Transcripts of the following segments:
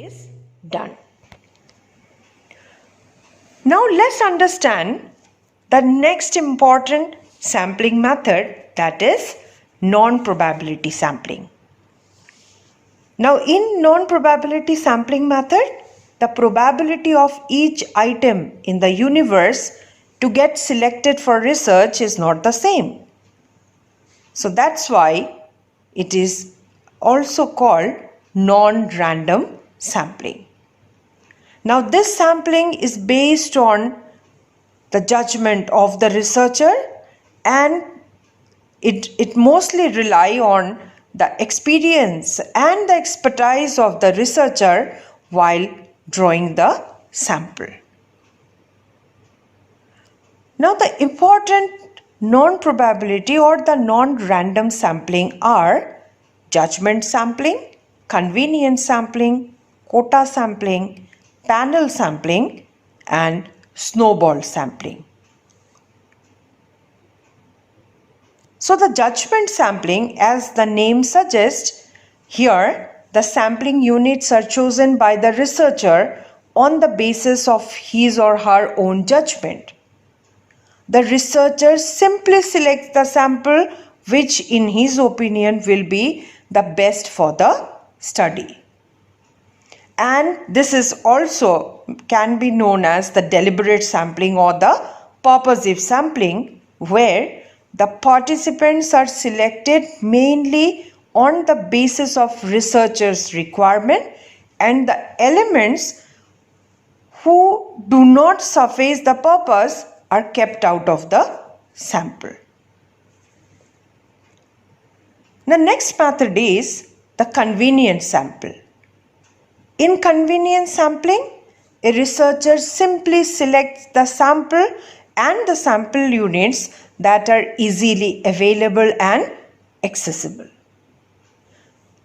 is done. Now let's understand the next important sampling method, that is non-probability sampling. Now in non-probability sampling method, the probability of each item in the universe to get selected for research is not the same. So that's why it is also called non-random sampling. Now this sampling is based on the judgment of the researcher, and it mostly rely on the experience and the expertise of the researcher while drawing the sample. Now the important non-probability or the non-random sampling are judgment sampling, convenience sampling, quota sampling, panel sampling, and snowball sampling. So the judgment sampling, as the name suggests, here the sampling units are chosen by the researcher on the basis of his or her own judgment. The researcher simply selects the sample which in his opinion will be the best for the study. And this is also can be known as the deliberate sampling or the purposive sampling, where the participants are selected mainly on the basis of researcher's requirement, and the elements who do not suffice the purpose are kept out of the sample. The next method is the convenience sample. In convenience sampling, a researcher simply selects the sample and the sample units that are easily available and accessible.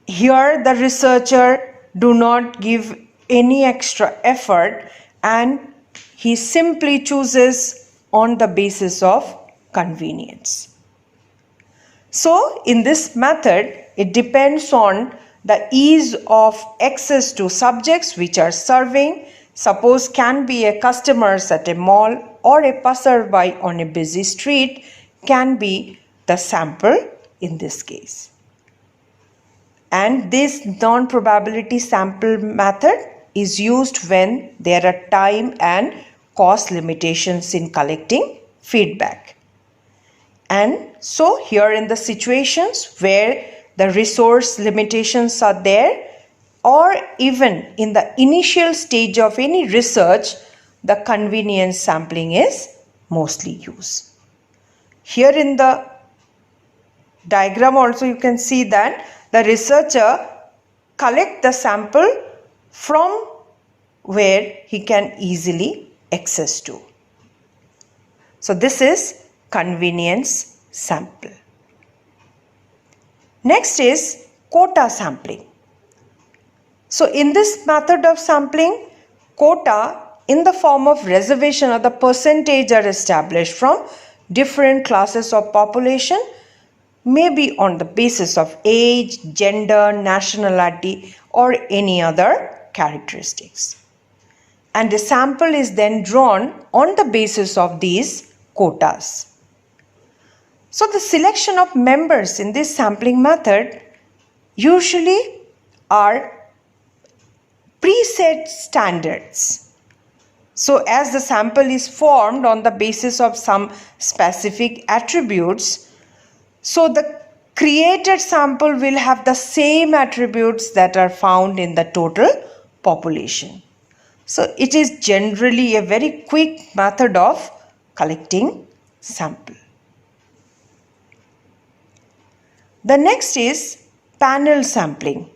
Here the researcher do not give any extra effort and he simply chooses on the basis of convenience. So in this method, it depends on the ease of access to subjects which are serving. Suppose can be a customers at a mall or a passerby on a busy street can be the sample in this case. And this non-probability sample method is used when there are time and cost limitations in collecting feedback. And so here in the situations where the resource limitations are there, or even in the initial stage of any research, the convenience sampling is mostly used. Here in the diagram also you can see that the researcher collects the sample from where he can easily access to. So this is convenience sample. Next is quota sampling. So in this method of sampling, quota in the form of reservation or the percentage are established from different classes of population, may be on the basis of age, gender, nationality or any other characteristics. And a sample is then drawn on the basis of these quotas. So the selection of members in this sampling method usually are preset standards. So as the sample is formed on the basis of some specific attributes, so the created sample will have the same attributes that are found in the total population. So it is generally a very quick method of collecting sample. The next is panel sampling.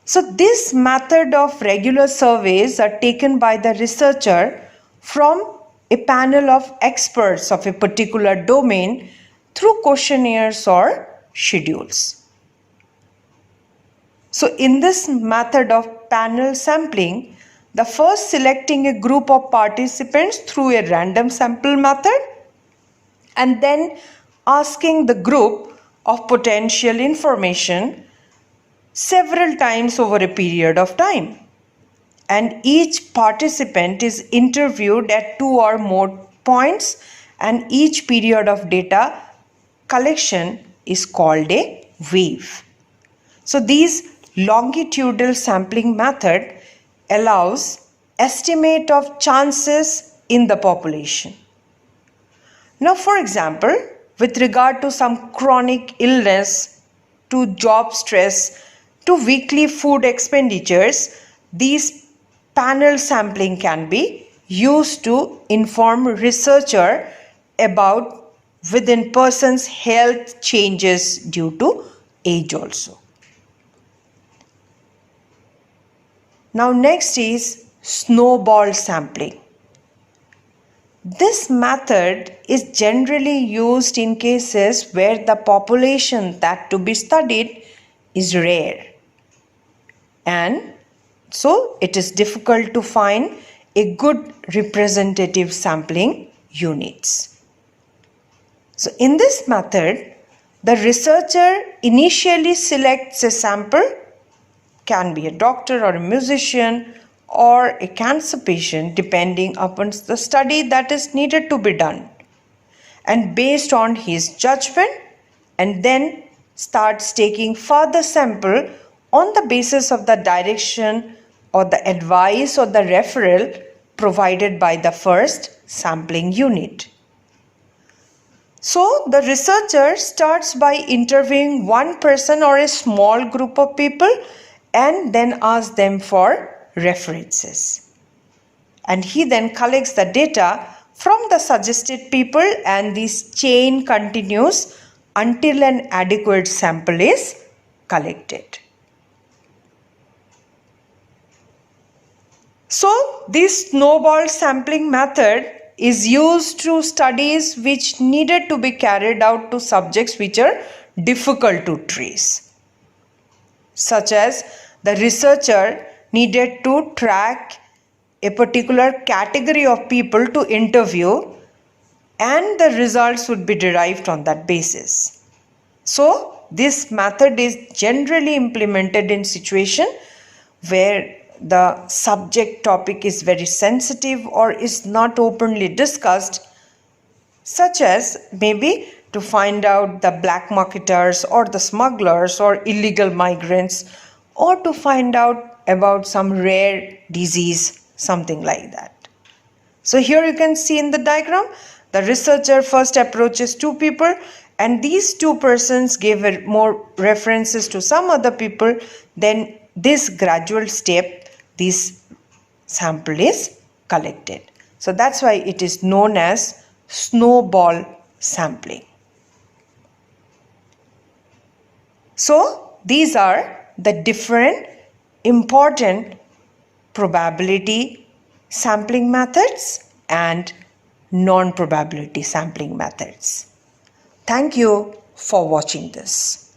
So this method of regular surveys are taken by the researcher from a panel of experts of a particular domain through questionnaires or schedules. So in this method of panel sampling, the first selecting a group of participants through a random sample method and then asking the group of potential information several times over a period of time. And each participant is interviewed at 2 or more points, and each period of data collection is called a wave. So these longitudinal sampling method allows estimate of chances in the population. Now, for example, with regard to some chronic illness, to job stress, to weekly food expenditures, these panel sampling can be used to inform researcher about within person's health changes due to age also. Now next is snowball sampling. This method is generally used in cases where the population that to be studied is rare, and so it is difficult to find a good representative sampling units. So in this method, the researcher initially selects a sample, can be a doctor or a musician or a cancer patient depending upon the study that is needed to be done, and based on his judgment, and then starts taking further sample on the basis of the direction or the advice or the referral provided by the first sampling unit. So the researcher starts by interviewing one person or a small group of people and then asks them for references. And he then collects the data from the suggested people, and this chain continues until an adequate sample is collected. So this snowball sampling method is used to studies which needed to be carried out to subjects which are difficult to trace, such as the researcher needed to track a particular category of people to interview, and the results would be derived on that basis. So this method is generally implemented in situation where the subject topic is very sensitive or is not openly discussed, such as maybe to find out the black marketers or the smugglers or illegal migrants, or to find out about some rare disease, something like that. So here you can see in the diagram, the researcher first approaches two people, and these two persons give more references to some other people. Then this gradual step, this sample is collected. So that's why it is known as snowball sampling. So these are the different important probability sampling methods and non-probability sampling methods. Thank you for watching this.